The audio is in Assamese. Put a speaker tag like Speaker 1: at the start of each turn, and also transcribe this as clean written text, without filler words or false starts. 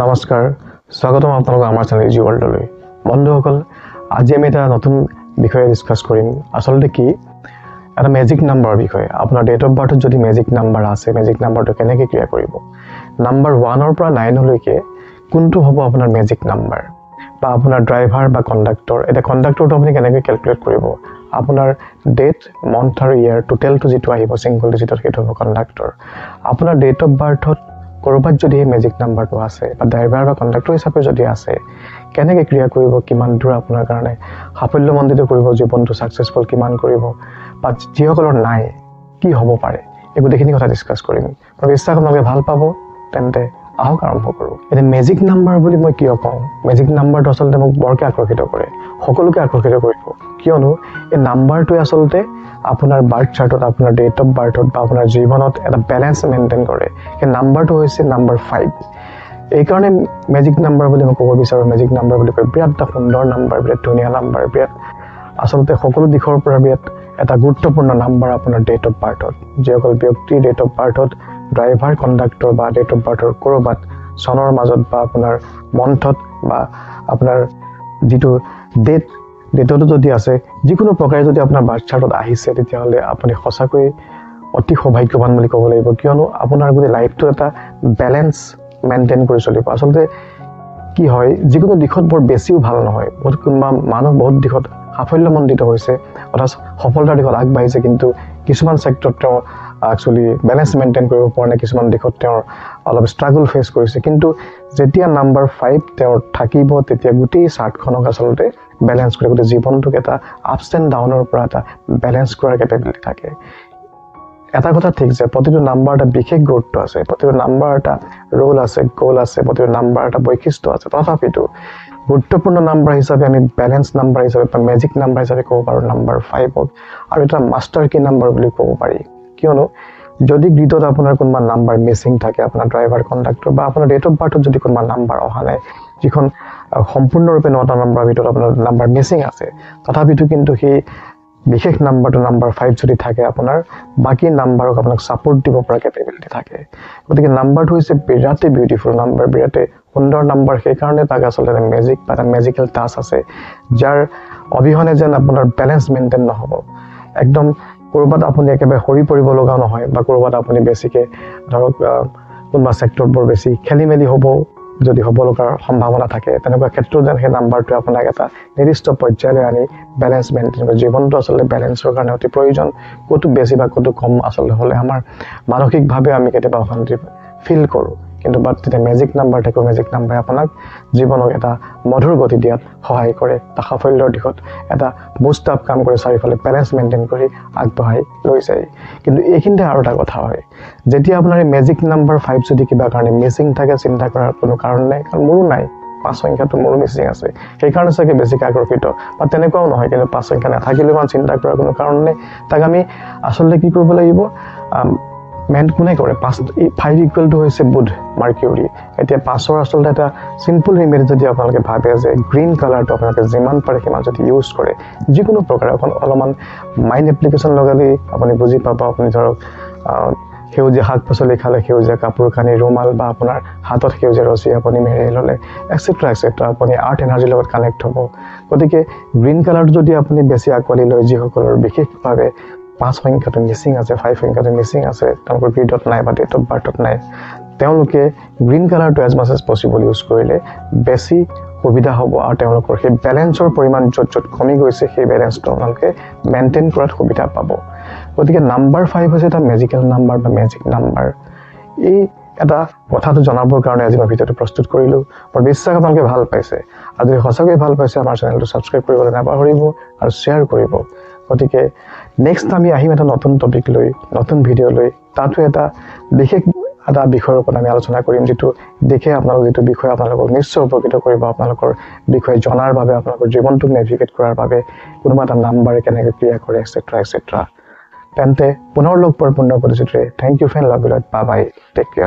Speaker 1: নমস্কাৰ স্বাগতম আপোনালোক আমাৰ চেনেল জি ৱৰ্ল্ডলৈ বন্ধুসকল আজি আমি এটা নতুন বিষয় ডিসকাস কৰিম আসলতে কি এটা ম্যাজিক নাম্বাৰ বিষয় আপোনাৰ ডেট অফ বাৰ্থত যদি ম্যাজিক নাম্বাৰ আছে ম্যাজিক নাম্বাৰটো কেনেকৈ ক্ৰিয়া কৰিব নাম্বাৰ 1 ৰ পৰা 9 লৈকে কোনটো হ'ব আপোনাৰ ম্যাজিক নাম্বাৰ বা আপোনাৰ ড্ৰাইভাৰ বা কণ্ডাক্টৰ এটা কণ্ডাক্টৰটো আপুনি কেনেকৈ ক্যালকুলেট কৰিব আপোনাৰ ডেট মন্থ আৰু ইয়াৰ টোটেলটো যেটো আহিব সিঙ্গল ডিজিটৰ সেইটো হ'ব কণ্ডাক্টৰ আপোনাৰ ডেট অফ বাৰ্থত কৰবাত যদি ম্যাজিক নাম্বাৰটো আছে বা ড্ৰাইভাৰ বা কণ্ডাক্টৰ হিচাপে যদি আছে কেনেকৈ ক্ৰিয়া কৰিব কিমান দূৰ আপোনাৰ কাৰণে সাফল্যমণ্ডিত কৰিব জীৱনটো সাকসেসফুল কিমান কৰিব বা যিসকলৰ নাই কি হ'ব পাৰে এই গোটেইখিনি কথা ডিসকাস কৰিম আৰু বিশ্বাস আপোনালোকে ভাল পাব তেন্তে আহক আৰম্ভ কৰো এটা ম্যাজিক নাম্বাৰ বুলি মই কিয় কওঁ ম্যাজিক নাম্বাৰটো আসলতে মোক বৰকে আকৰ্ষিত কৰে সকলোকে আকৰ্ষিত কৰিব কিয়নো এই নাম্বাৰটো আসলতে আপোনাৰ বাৰ্থ চাৰ্টত আপোনাৰ ডেট অফ বাৰ্থত বা আপোনাৰ জীৱনত এটা ব্যালেন্স মেইনটেইন কৰে এই নাম্বাৰটো হৈছে নাম্বাৰ 5 এই কাৰণে ম্যাজিক নাম্বাৰ বুলি মই ক'ব বিচাৰো ম্যাজিক নাম্বাৰ বুলি কয় বিৰাট সুন্দৰ নাম্বাৰ বিৰাট ধুনীয়া নাম্বাৰ বিৰাট আসলতে সকলো দিশৰ পৰা বিৰাট এটা গুৰুত্বপূৰ্ণ নাম্বাৰ আপোনাৰ ডেট অফ বাৰ্থত যিসকল ব্যক্তি ডেট অফ বাৰ্থত ড্ৰাইভাৰ কণ্ডাক্টৰ বা ডেট অফ বাৰ্থৰ কৰবাত চনৰ মাজত বা আপোনাৰ মন্থত বা আপোনাৰ যেটো ডেটটো যদি আছে যিকোনো প্ৰকাৰে যদি আপোনাৰ বাৰ্থ চাৰ্টত আহিছে তেতিয়া হলে আপুনি সঁচাকৈ অতি সৌভাগ্যৱান বুলি ক'ব লাগিব কিয়নো আপোনাৰ গোটেই লাইফটো এটা ব্যালেন্স মেইনটেইন কৰি চলিব আসলতে কি হয় যিকোনো দিশত বৰ বেছিও ভাল নহয় বহুত কোনবা মানুহ বহুত দিশত সাফল্যমণ্ডিত হৈছে অৰ্থাৎ সফলতাৰ দিশত আগবাঢ়িছে কিন্তু কিছুমান সেক্টৰত তেওঁ একচুয়ালি ব্যালেন্স মেইনটেইন কৰিব পৰা নাই কিছুমান দিশত তেওঁ অলপ স্ট্ৰাগল ফেস কৰিছে কিন্তু যেতিয়া নাম্বাৰ 5 তেওঁ থাকিব তেতিয়া গোটেই চাৰ্টখনক আসলতে ব্যালেন্স কৰে গোটেই জীৱনটোক এটা আপস এণ্ড ডাউনৰ পৰা এটা ব্যালেন্স কৰাৰ কেপাবিলিটি থাকে এটা কথা ঠিক যে প্ৰতিটো নাম্বাৰ এটা বিশেষ গুৰুত্ব আছে প্ৰতিটো নাম্বাৰ এটা ৰোল আছে গোল আছে প্ৰতিটো নাম্বাৰ এটা বৈশিষ্ট্য আছে তথাপিতো গুৰুত্বপূৰ্ণ নাম্বাৰ হিচাপে আমি ব্যালেন্স নাম্বাৰ হিচাপে বা ম্যাজিক নাম্বাৰ হিচাপে ক'ব পাৰো নাম্বাৰ 5 ক আৰু এটা মাষ্টাৰ কি নাম্বাৰ বুলি ক'ব পাৰি কিয়নো যদি গ্ৰিডত আপোনাৰ কোনবা নাম্বাৰ মিসিং থাকে আপোনাৰ ড্ৰাইভাৰ কণ্ডাক্টৰ বা আপোনাৰ ডেট অফ বাৰ্থত যদি কোনবা নাম্বাৰ অহা নাই যিখন সম্পূৰ্ণৰূপে 9টা নাম্বাৰ ভিতৰত আপোনাৰ নাম্বাৰ মিসিং আছে তথাপিতো কিন্তু সেই বিশেষ নাম্বাৰটো নাম্বাৰ 5 যদি থাকে আপোনাৰ বাকি নাম্বাৰক আপোনাক সাপোৰ্ট দিব পৰা কেপাবিলিটি থাকে গতিকে নাম্বাৰটো হৈছে বিৰাট বিউটিফুল নাম্বাৰ বিৰাট সুন্দৰ নাম্বাৰ সেই কাৰণে তাক আসলে ম্যাজিক বা ম্যাজিক্যাল টাচ আছে যাৰ অবিহনে যেন আপোনাৰ ব্যালেন্স মেইনটেইন নহব একদম কৰবাত আপুনি একেবাৰে হৰি পৰিব লগা নহয় বা কৰবাত আপুনি বেছিকে ধৰক কোনবা সেক্টৰত বৰ বেছি খেলিমেলি হ'ব যদি হ'ব লগাৰ সম্ভাৱনা থাকে তেনেকুৱা ক্ষেত্ৰত যেন সেই নাম্বাৰটো আপোনাক এটা নিৰ্দিষ্ট পৰ্যায়লৈ আনি ব্যালেন্স মেইনটেইন কৰে জীৱনটো আসলে ব্যালেন্সৰ কাৰণে অতি প্ৰয়োজন কত বেছি বা কত কম আসলে হলে আমাৰ মানসিকভাৱে আমি কেতিয়াবা অশান্তি ফিল কৰো কিন্তু বাট এটা ম্যাজিক নাম্বাৰ থাকে ম্যাজিক নাম্বাৰে আপোনাক জীৱনক এটা মধুৰ গতি দিয়াত সহায় কৰে তা সাফল্যৰ দিশত এটা বুষ্ট আপ কাম কৰে চাৰিফালে ব্যালেন্স মেইনটেইন কৰি আগবঢ়াই লৈ যায় কিন্তু এইখিনিতে আৰু এটা কথা হয় যেতিয়া আপোনাৰ ম্যাজিক নাম্বাৰ 5 যদি কিবা কাৰণে মিসিং থাকে চিন্তা কৰাৰ কোনো কাৰণ নাই কাৰণ মোৰো নাই 5 সংখ্যাটো মোৰো মিসিং আছে সেই কাৰণে চাগে বেছিকৈ আকৰ্ষিত বা তেনেকুৱাও নহয় কিন্তু 5 সংখ্যা নাথাকিলেও মান চিন্তা কৰাৰ কোনো কাৰণ নাই তাক আমি আসলে কি কৰিব লাগিব মেন্ট কোনে কৰে 5 ইকুৱেল টু হৈছে বুধ মাৰ্কিউৰি এতিয়া 5ৰ আসলতে এটা সিম্পল ৰিমেডি যদি আপোনালোকে ভাবে যে গ্ৰীন কালাৰটো আপোনালোকে যিমান পাৰে সিমান যদি ইউজ কৰে যিকোনো প্ৰকাৰে অলপমান মাইন্ড এপ্লিকেশন লগালে আপুনি বুজি পাব আপুনি ধৰক সেউজীয়া শাক পাচলি খালে সেউজীয়া কাপোৰ কানি ৰুমাল বা আপোনাৰ হাতত সেউজীয়া ৰছী আপুনি মেৰি ললে এটসেট্ৰা আপুনি আৰ্ট এনাৰ্জিৰ লগত কানেক্ট হ'ব গতিকে গ্ৰীন কালাৰটো যদি আপুনি বেছি আকোৱালি লয় যিসকলৰ বিশেষভাৱে 5 সংখ্যাটো মিসিং আছে 5 সংখ্যাটো মিসিং আছে তেওঁলোকৰ গ্ৰিডত নাই বা ডেট অফ বাৰ্থত নাই তেওঁলোকে গ্ৰীন কালাৰটো এজ মাছ এজ পসিবল ইউজ কৰিলে বেছি সুবিধা হ'ব আৰু তেওঁলোকৰ সেই ব্যালেন্সৰ পৰিমাণ যত কমি গৈছে সেই ব্যালেন্সটো আপোনালোকে মেইনটেইন কৰাত সুবিধা পাব গতিকে নাম্বাৰ 5 হৈছে এটা ম্যাজিক্যাল নাম্বাৰ বা ম্যাজিক নাম্বাৰ এই এটা কথাটো জনাবৰ কাৰণে আজি মই ভিডিঅটো প্ৰস্তুত কৰিলো মোৰ বিশ্বাস আপোনালোকে ভাল পাইছে আৰু যদি সঁচাকৈ ভাল পাইছে আমাৰ চেনেলটো সাবস্ক্ৰাইব কৰিবলৈ নাপাহৰিব আৰু শেয়াৰ কৰিব গতিকে নেক্সট আমি আহিম এটা নতুন টপিক লৈ নতুন ভিডিঅ লৈ তাতো এটা বিশেষ এটা বিষয়ৰ ওপৰত আমি আলোচনা কৰিম যেটো দেখে আপোনালোক যেটো বিষয় আপোনালোকক নিশ্চয় উপকৃত কৰিব আপোনালোকৰ বিষয় জনাৰ বাবে আপোনালোকৰ জীৱনটোক নেভিগেট কৰাৰ বাবে কোনোবা এটা নাম্বাৰে কেনেকৈ ক্ৰিয়া কৰে এটসেট্ৰা তেন্তে পুনৰ লগ পোৱাৰ পূৰ্ণ প্ৰতিশ্ৰুতিৰে thank you friend love you bye bye take care